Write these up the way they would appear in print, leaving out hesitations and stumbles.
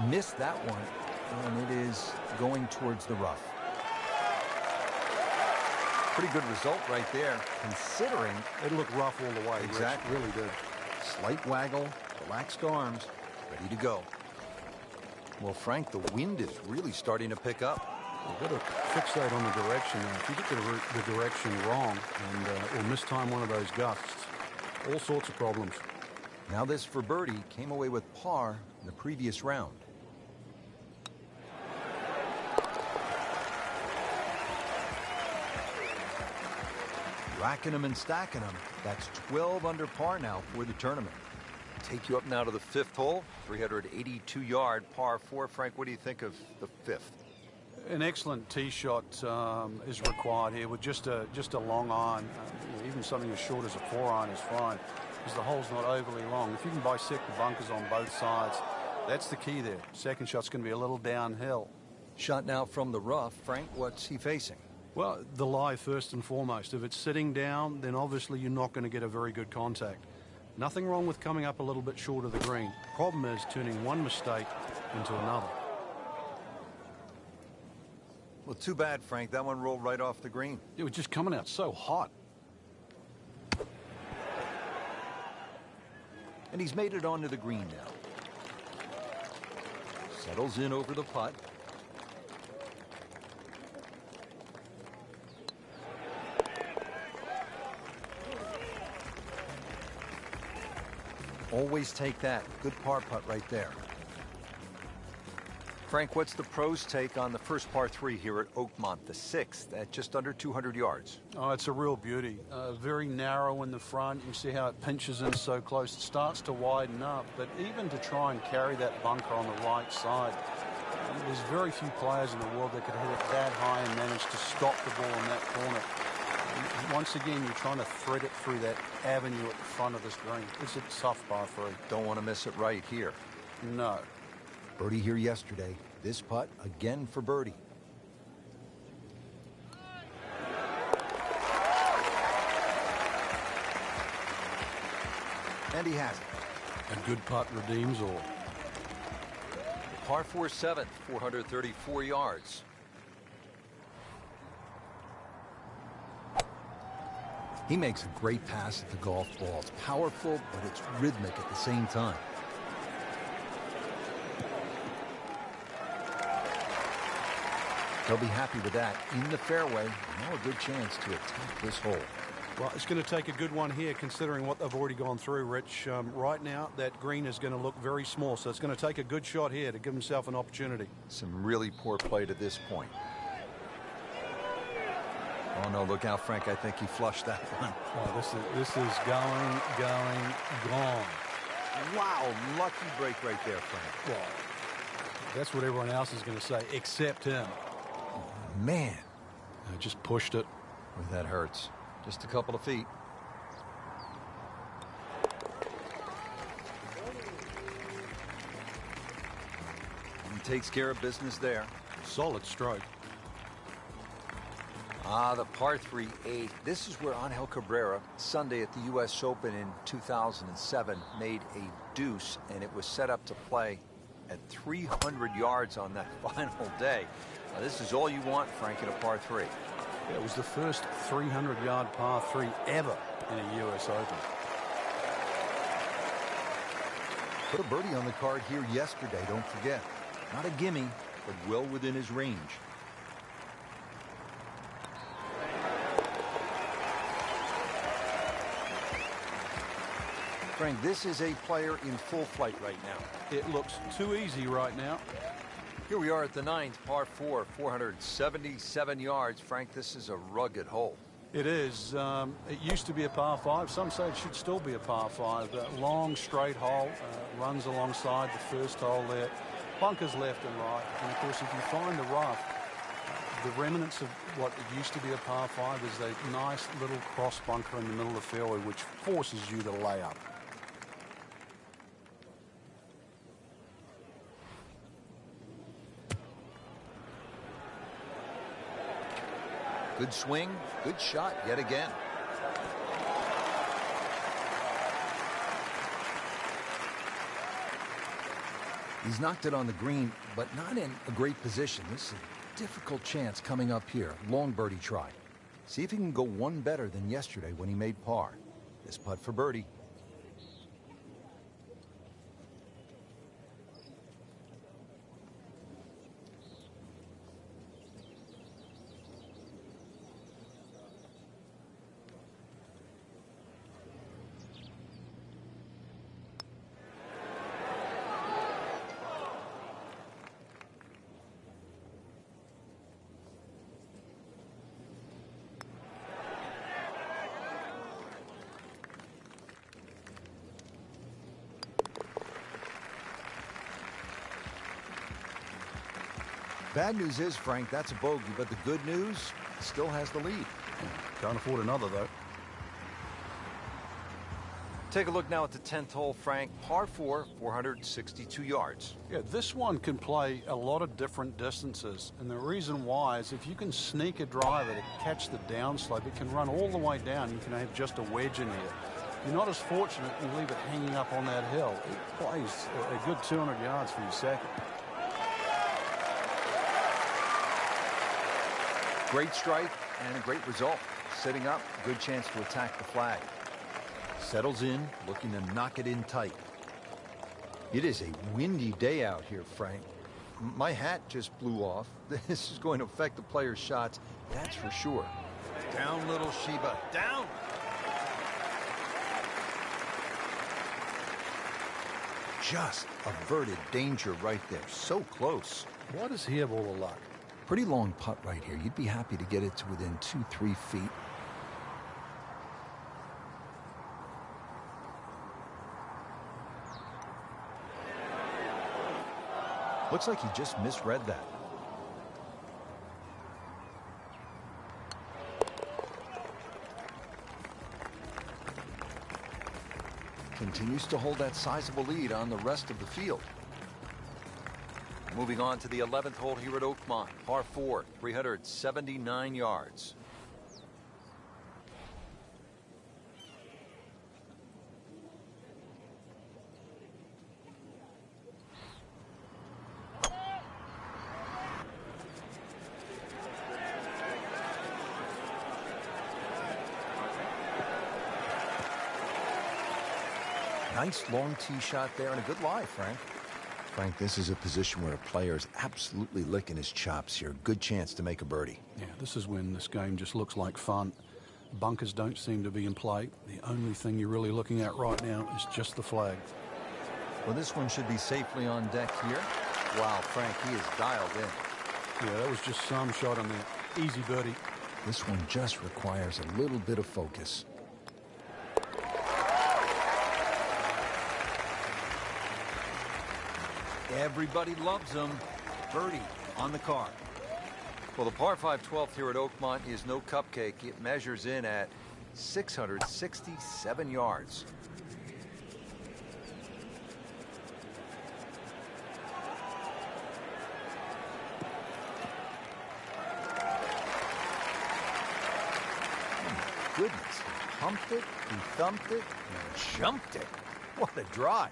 Missed that one, and it is going towards the rough. Pretty good result right there, considering it looked rough all the way. Exactly. Rich, really did. Slight waggle, relaxed arms, ready to go. Well, Frank, the wind is really starting to pick up. You've got to fixate on the direction now. If you get the direction wrong or mistime one of those gusts, all sorts of problems. Now this for birdie, came away with par in the previous round. Racking them and stacking them. That's 12 under par now for the tournament. Take you up now to the fifth hole, 382-yard par 4. Frank, what do you think of the fifth? An excellent tee shot is required here with just a long iron. Even something as short as a 4-iron is fine because the hole's not overly long. If you can bisect the bunkers on both sides, that's the key there. Second shot's going to be a little downhill. Shot now from the rough. Frank, what's he facing? Well, the lie first and foremost. If it's sitting down, then obviously you're not going to get a very good contact. Nothing wrong with coming up a little bit short of the green. Problem is turning one mistake into another. Well, too bad, Frank. That one rolled right off the green. It was just coming out so hot. And he's made it onto the green now. Settles in over the putt. Always take that. Good par putt right there. Frank, what's the pros' take on the first par 3 here at Oakmont, the 6th, at just under 200 yards? Oh, it's a real beauty. Very narrow in the front. You can see how it pinches in so close. It starts to widen up, but even to try and carry that bunker on the right side, there's very few players in the world that could hit it that high and manage to stop the ball in that corner. Once again, you're trying to thread it through that avenue at the front of this green. It's a tough par 3. Don't want to miss it right here. No. Birdie here yesterday. This putt again for birdie. And he has it. A good putt redeems all. Par 4 7th, 434 yards. He makes a great pass at the golf ball. It's powerful, but it's rhythmic at the same time. They'll be happy with that. In the fairway, now a good chance to attack this hole. Well, it's going to take a good one here considering what they've already gone through, Rich. Right now, that green is going to look very small, so it's going to take a good shot here to give himself an opportunity. Some really poor play to this point. Oh, no, look out, Frank. I think he flushed that one. Oh, this is going, gone. Wow, lucky break right there, Frank. Well, that's what everyone else is going to say, except him. Man. I just pushed it. Well, that hurts. Just a couple of feet. He takes care of business there. Solid stroke. Ah, the par 3 8. This is where Angel Cabrera, Sunday at the U.S. Open in 2007, made a deuce, and it was set up to play at 300 yards on that final day. Now, this is all you want, Frank, in a par 3. Yeah, it was the first 300-yard par 3 ever in a U.S. Open. Put a birdie on the card here yesterday, don't forget. Not a gimme, but well within his range. Frank, this is a player in full flight right now. It looks too easy right now. Here we are at the 9th, par 4, 477 yards. Frank, this is a rugged hole. It is. It used to be a par 5. Some say it should still be a par 5. Long, straight hole, runs alongside the first hole there. Bunkers left and right. And, of course, if you find the rough, the remnants of what it used to be a par 5 is a nice little cross bunker in the middle of the fairway, which forces you to lay up. Good swing, good shot yet again. He's knocked it on the green, but not in a great position. This is a difficult chance coming up here. Long birdie try. See if he can go one better than yesterday when he made par. This putt for birdie. Bad news is, Frank, that's a bogey, but the good news, still has the lead. Can't afford another, though. Take a look now at the 10th hole, Frank. Par 4, 462 yards. Yeah, this one can play a lot of different distances, and the reason why is if you can sneak a driver to catch the downslope, it can run all the way down. You can have just a wedge in here. You're not as fortunate you leave it hanging up on that hill. It plays a good 200 yards for your second. Great strike and a great result. Sitting up, good chance to attack the flag. Settles in, looking to knock it in tight. It is a windy day out here, Frank. My hat just blew off. This is going to affect the players' shots, that's for sure. Down, little Sheba, down! Just averted danger right there, so close. Why does he have all the luck? Pretty long putt right here. You'd be happy to get it to within 2-3 feet. Looks like he just misread that. Continues to hold that sizable lead on the rest of the field. Moving on to the 11th hole here at Oakmont. Par 4, 379 yards. Nice long tee shot there and a good lie, Frank. Frank, this is a position where a player is absolutely licking his chops here. Good chance to make a birdie. Yeah, this is when this game just looks like fun. Bunkers don't seem to be in play. The only thing you're really looking at right now is just the flag. Well, this one should be safely on deck here. Wow, Frank, he is dialed in. Yeah, that was just some shot on there. Easy birdie. This one just requires a little bit of focus. Everybody loves them. Birdie on the card. Well, the par 5 12th here at Oakmont is no cupcake. It measures in at 667 yards. Oh, goodness. He pumped it, he thumped it, and jumped it. What a drive.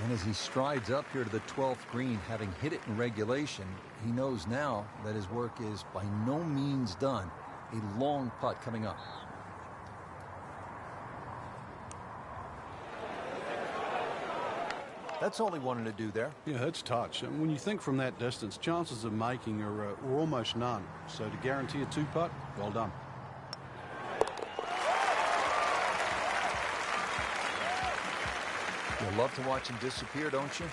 And as he strides up here to the 12th green, having hit it in regulation, he knows now that his work is by no means done. A long putt coming up. That's all he wanted to do there. Yeah, it's touch. And when you think from that distance, chances of making are almost none. So to guarantee a 2-putt, well done. You love to watch him disappear, don't you?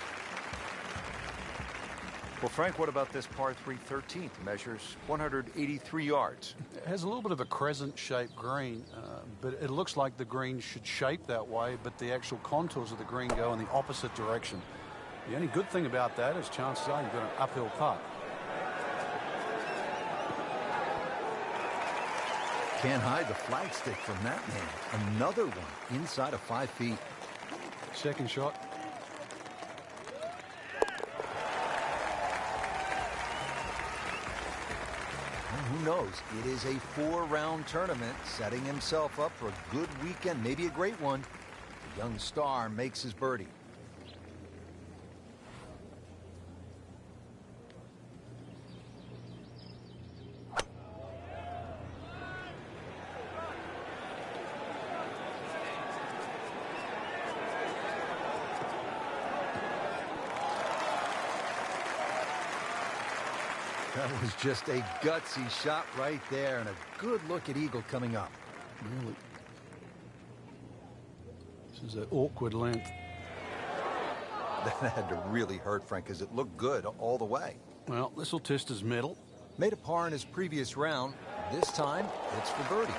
Well, Frank, what about this par 3 13th? Measures 183 yards. It has a little bit of a crescent-shaped green, but it looks like the green should shape that way, but the actual contours of the green go in the opposite direction. The only good thing about that is chances are you've got an uphill putt. Can't hide the flagstick from that man. Another one inside of 5 feet. Second shot. Well, who knows? It is a 4-round tournament, setting himself up for a good weekend, maybe a great one. The young star makes his birdie. That was just a gutsy shot right there, and a good look at eagle coming up. Really. This is an awkward length. That had to really hurt, Frank, because it looked good all the way. Well, this will test his mettle. Made a par in his previous round. This time, it's for birdie.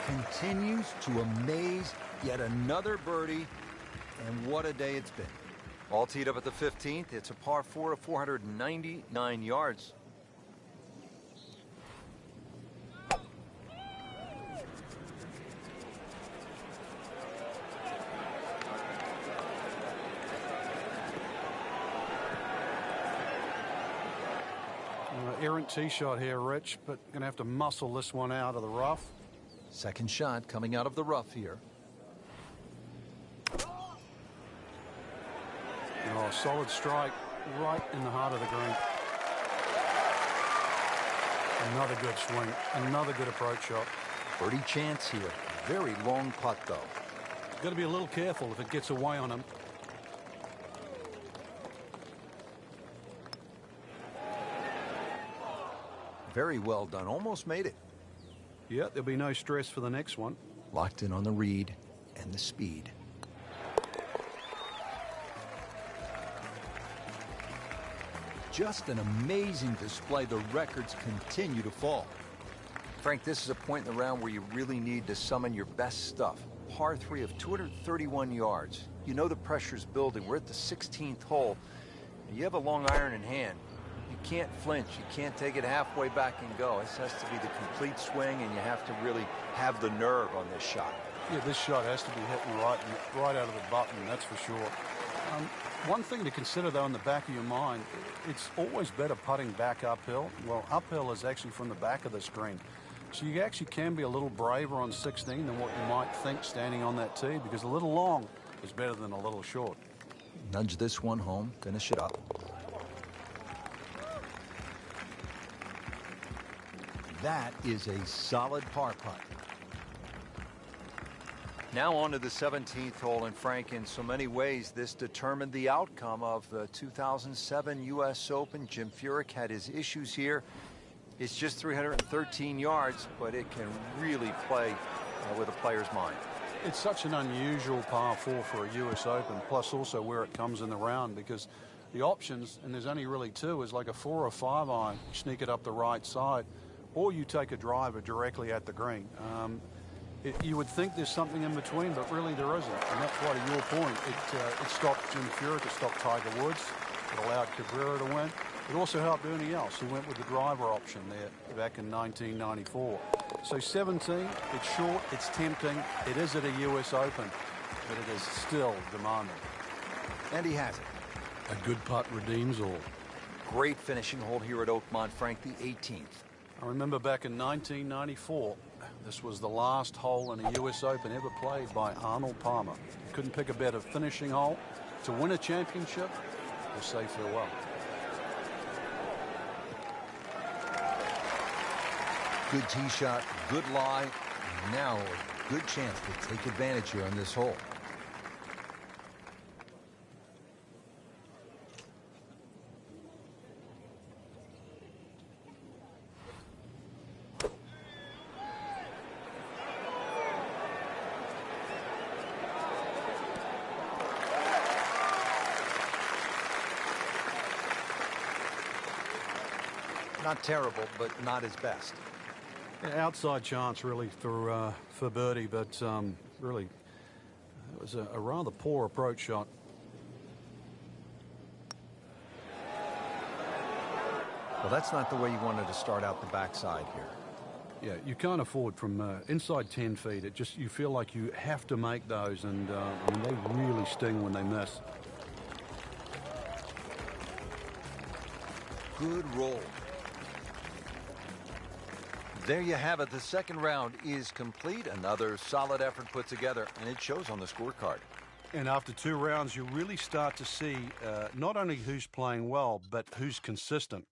Continues to amaze. Yet another birdie, and what a day it's been. All teed up at the 15th. It's a par 4 of 499 yards. Errant tee shot here, Rich, but going to have to muscle this one out of the rough. Second shot coming out of the rough here. Oh, solid strike right in the heart of the green. Another good swing, another good approach shot. Birdie chance here. Very long putt, though. Got to be a little careful if it gets away on him. Very well done. Almost made it. Yeah, there'll be no stress for the next one. Locked in on the read and the speed. Just an amazing display. The records continue to fall. Frank, this is a point in the round where you really need to summon your best stuff. Par 3 of 231 yards. You know the pressure's building. We're at the 16th hole. You have a long iron in hand. You can't flinch. You can't take it halfway back and go. This has to be the complete swing, and you have to really have the nerve on this shot. Yeah, this shot has to be hitting right out of the button, that's for sure. One thing to consider, though, in the back of your mind, it's always better putting back uphill. Well, uphill is actually from the back of the screen. So you actually can be a little braver on 16 than what you might think standing on that tee, because a little long is better than a little short. Nudge this one home, finish it up. That is a solid par putt. Now on to the 17th hole, and Frank, in so many ways, this determined the outcome of the 2007 U.S. Open. Jim Furyk had his issues here. It's just 313 yards, but it can really play with a player's mind. It's such an unusual par 4 for a U.S. Open, plus also where it comes in the round, because the options, and there's only really two, is like a 4 or 5 iron, sneak it up the right side, or you take a driver directly at the green. You would think there's something in between, but really there isn't. And that's why, to your point, it stopped Jim Furyk, it stopped Tiger Woods, it allowed Cabrera to win. It also helped Ernie Els, who went with the driver option there back in 1994. So 17, it's short, it's tempting, it is at a U.S. Open, but it is still demanding. And he has it. A good putt redeems all. Great finishing hole here at Oakmont, Frank, the 18th. I remember back in 1994, this was the last hole in a U.S. Open ever played by Arnold Palmer. Couldn't pick a better finishing hole to win a championship or say farewell. Good tee shot, good lie, and now a good chance to take advantage here on this hole. Not terrible, but not his best. Yeah, outside chance, really, for birdie, but really, it was a rather poor approach shot. Well, that's not the way you wanted to start out the backside here. Yeah, you can't afford from inside 10 feet. You feel like you have to make those, and they really sting when they miss. Good roll. There you have it. The second round is complete. Another solid effort put together, and it shows on the scorecard. And after 2 rounds, you really start to see not only who's playing well, but who's consistent.